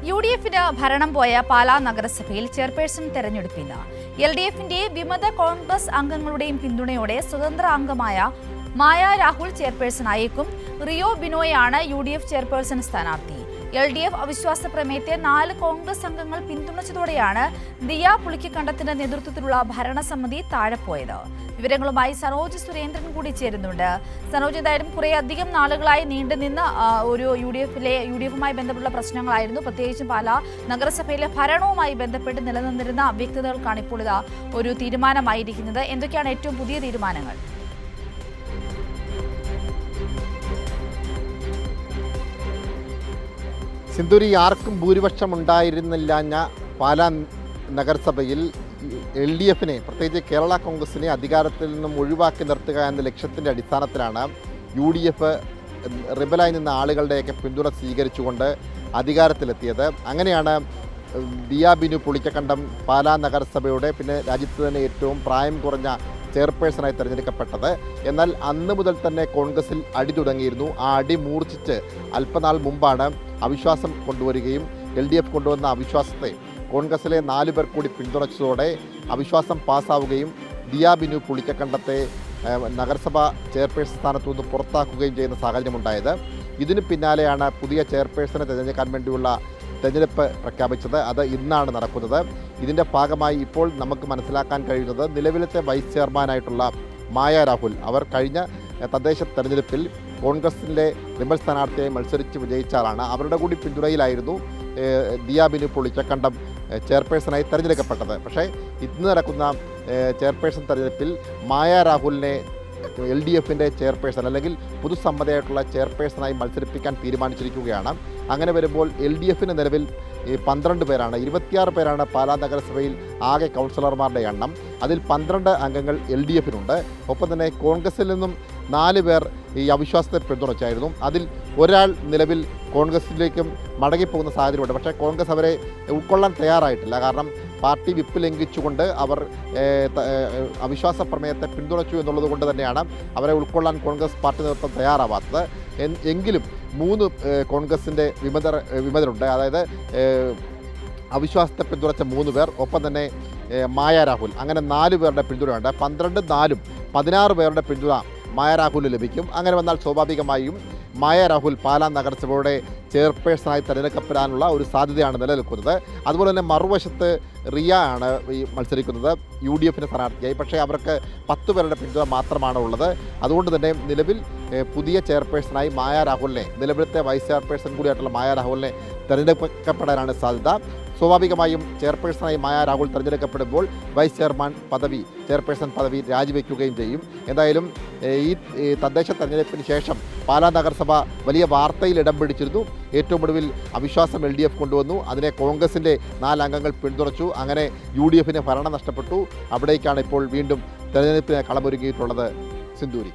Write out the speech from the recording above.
യു.ഡി.എഫിന് ഭരണം പോയ പാലാ നഗരസഭയിൽ ചെയർപേഴ്സൺ തെരഞ്ഞെടുപ്പിന് എൽ.ഡി.എഫിന്റെ വിമത കോൺഗ്രസ് അംഗങ്ങളുടെയും പിന്തുണയോടെ സ്വതന്ത്ര അംഗമായ മായ രാഹുൽ ചെയർപേഴ്സണായേക്കും. റിയോ ബിനോയാണ് യു.ഡി.എഫ് ചെയർപേഴ്സൺ സ്ഥാനാർത്ഥി. എൽ.ഡി.എഫ് അവിശ്വാസ പ്രമേയത്തെ 4 കോൺഗ്രസ് അംഗങ്ങൾ പിന്തുണച്ചതോടെയാണ് ദിയ പുളിക്കക്കണ്ടത്തിന്റെ നേതൃത്വത്തിലുള്ള ഭരണസമിതി താഴെപ്പോയത്. വിവരങ്ങളുമായി സനോജ് സുരേന്ദ്രൻ കൂടി ചേരുന്നുണ്ട്. സനോജ്, എന്തായാലും കുറേയധികം നാളുകളായി നീണ്ടുനിന്ന ഒരു യു.ഡി.എഫുമായി ബന്ധപ്പെട്ട പ്രശ്നങ്ങളായിരുന്നു. പ്രത്യേകിച്ചും പാലാ നഗരസഭയിലെ ഭരണവുമായി ബന്ധപ്പെട്ട് നിലനിന്നിരുന്ന അവ്യക്തതകൾക്കാണ് ഇപ്പോൾ ഇതാ ഒരു തീരുമാനമായിരിക്കുന്നത്. എന്തൊക്കെയാണ് ഏറ്റവും പുതിയ തീരുമാനങ്ങൾ? സിന്ധൂരി, ആർക്കും ഭൂരിപക്ഷം ഉണ്ടായിരുന്നില്ല പാലാ നഗരസഭയിൽ എൽ.ഡി.എഫിനെ, പ്രത്യേകിച്ച് കേരള കോൺഗ്രസിനെ അധികാരത്തിൽ നിന്നും ഒഴിവാക്കി നിർത്തുക എന്ന ലക്ഷ്യത്തിൻ്റെ അടിസ്ഥാനത്തിലാണ് യു.ഡി.എഫ് റിബലായി നിന്ന ആളുകളുടെയൊക്കെ പിന്തുണ സ്വീകരിച്ചുകൊണ്ട് അധികാരത്തിലെത്തിയത്. അങ്ങനെയാണ് ദിയ ബിനു പുളിക്കക്കണ്ടം പാലാ നഗരസഭയുടെ, പിന്നെ രാജ്യത്ത് തന്നെ ഏറ്റവും പ്രായം കുറഞ്ഞ ചെയർപേഴ്സണായി തിരഞ്ഞെടുക്കപ്പെട്ടത്. എന്നാൽ അന്ന് മുതൽ തന്നെ കോൺഗ്രസിൽ അടി തുടങ്ങിയിരുന്നു. ആ അടി മൂർച്ഛിച്ച് അല്പനാൾ മുമ്പാണ് അവിശ്വാസം കൊണ്ടുവരികയും എൽ.ഡി.എഫ് കൊണ്ടുവന്ന അവിശ്വാസത്തെ കോൺഗ്രസിലെ 4 പേർ കൂടി പിന്തുണച്ചതോടെ അവിശ്വാസം പാസ്സാവുകയും ദിയ ബിനു പുളിക്കക്കണ്ടത്തെ നഗരസഭ ചെയർപേഴ്സൺ സ്ഥാനത്തു നിന്ന് പുറത്താക്കുകയും ചെയ്യുന്ന സാഹചര്യമുണ്ടായത്. ഇതിന് പിന്നാലെയാണ് പുതിയ ചെയർപേഴ്സണെ തിരഞ്ഞെടുക്കാൻ വേണ്ടിയുള്ള തെരഞ്ഞെടുപ്പ് പ്രഖ്യാപിച്ചത്. അത് ഇന്നാണ് നടക്കുന്നത്. ഇതിൻ്റെ ഭാഗമായി ഇപ്പോൾ നമുക്ക് മനസ്സിലാക്കാൻ കഴിയുന്നത് നിലവിലത്തെ വൈസ് ചെയർമാനായിട്ടുള്ള മായ രാഹുൽ, അവർ കഴിഞ്ഞ തദ്ദേശ തെരഞ്ഞെടുപ്പിൽ കോൺഗ്രസിൻ്റെ റിബൽ സ്ഥാനാർത്ഥിയായി മത്സരിച്ച് വിജയിച്ച ആളാണ്. അവരുടെ കൂടി പിന്തുണയിലായിരുന്നു ദിയ ബിനു പുളിക്കക്കണ്ടം ചെയർപേഴ്സണായി തിരഞ്ഞെടുക്കപ്പെട്ടത്. പക്ഷേ ഇന്ന് നടക്കുന്ന ചെയർപേഴ്സൺ തെരഞ്ഞെടുപ്പിൽ മായ രാഹുലിനെ എൽ.ഡി.എഫിൻ്റെ ചെയർപേഴ്സൺ അല്ലെങ്കിൽ പൊതുസമ്മതയായിട്ടുള്ള ചെയർപേഴ്സണായി മത്സരിപ്പിക്കാൻ തീരുമാനിച്ചിരിക്കുകയാണ്. അങ്ങനെ വരുമ്പോൾ എൽ.ഡി.എഫിന് നിലവിൽ 12 പേരാണ്, 26 പേരാണ് പാലാ നഗരസഭയിൽ ആകെ കൗൺസിലർമാരുടെ എണ്ണം. അതിൽ 12 അംഗങ്ങൾ എൽ.ഡി.എഫിനുണ്ട്. ഒപ്പം തന്നെ കോൺഗ്രസിൽ നിന്നും 4 പേർ ഈ അവിശ്വാസത്തെ പിന്തുണച്ചായിരുന്നു. അതിൽ ഒരാൾ നിലവിൽ കോൺഗ്രസിലേക്കും മടങ്ങിപ്പോകുന്ന സാഹചര്യമുണ്ട്. പക്ഷേ കോൺഗ്രസ് അവരെ ഉൾക്കൊള്ളാൻ തയ്യാറായിട്ടില്ല. കാരണം പാർട്ടി വിപ്പ് ലംഘിച്ചുകൊണ്ട് അവർ അവിശ്വാസ പ്രമേയത്തെ പിന്തുണച്ചു എന്നുള്ളത് കൊണ്ട് തന്നെയാണ് അവരെ ഉൾക്കൊള്ളാൻ കോൺഗ്രസ് പാർട്ടി നേതൃത്വം തയ്യാറാവാത്തത്. എങ്കിലും 3 കോൺഗ്രസിൻ്റെ വിമതരുണ്ട്. അതായത് അവിശ്വാസത്തെ പിന്തുണച്ച 3 പേർ, ഒപ്പം തന്നെ മായ രാഹുൽ, അങ്ങനെ 4 പേരുടെ പിന്തുണയുണ്ട്. 12, 4, 16 പേരുടെ പിന്തുണ മായ രാഹുലിന് ലഭിക്കും. അങ്ങനെ വന്നാൽ സ്വാഭാവികമായും മായ രാഹുൽ പാലാ നഗരസഭയുടെ ചെയർപേഴ്സണായി തിരഞ്ഞെടുക്കപ്പെടാനുള്ള ഒരു സാധ്യതയാണ് നിലനിൽക്കുന്നത്. അതുപോലെ തന്നെ മറുവശത്ത് റിയ ആണ് ഈ മത്സരിക്കുന്നത് യു.ഡി.എഫിൻ്റെ സ്ഥാനാർത്ഥിയായി. പക്ഷേ അവർക്ക് 10 പേരുടെ പിന്തുണ മാത്രമാണ് ഉള്ളത്. അതുകൊണ്ട് തന്നെ നിലവിൽ പുതിയ ചെയർപേഴ്സണായി മായ രാഹുലിനെ, നിലവിലത്തെ വൈസ് ചെയർപേഴ്സൺ കൂടിയായിട്ടുള്ള മായ രാഹുലിനെ തിരഞ്ഞെടുക്കപ്പെടാനാണ് സാധ്യത. സ്വാഭാവികമായും ചെയർപേഴ്സണായി മായ രാഹുൽ തിരഞ്ഞെടുക്കപ്പെടുമ്പോൾ വൈസ് ചെയർപേഴ്സൺ പദവി രാജിവെക്കുകയും ചെയ്യും. എന്തായാലും ഈ തദ്ദേശ തെരഞ്ഞെടുപ്പിന് ശേഷം പാലാ നഗരസഭ വലിയ വാർത്തയിൽ ഇടം പിടിച്ചിരുന്നു. ഏറ്റവും ഒടുവിൽ അവിശ്വാസം എൽ.ഡി.എഫ് കൊണ്ടുവന്നു. അതിനെ കോൺഗ്രസിൻ്റെ 4 അംഗങ്ങൾ പിന്തുണച്ചു. അങ്ങനെ യു.ഡി.എഫിന് ഭരണം നഷ്ടപ്പെട്ടു. അവിടേക്കാണ് ഇപ്പോൾ വീണ്ടും തെരഞ്ഞെടുപ്പിന് കളമൊരുങ്ങിയിട്ടുള്ളത്. സിന്ധൂരി.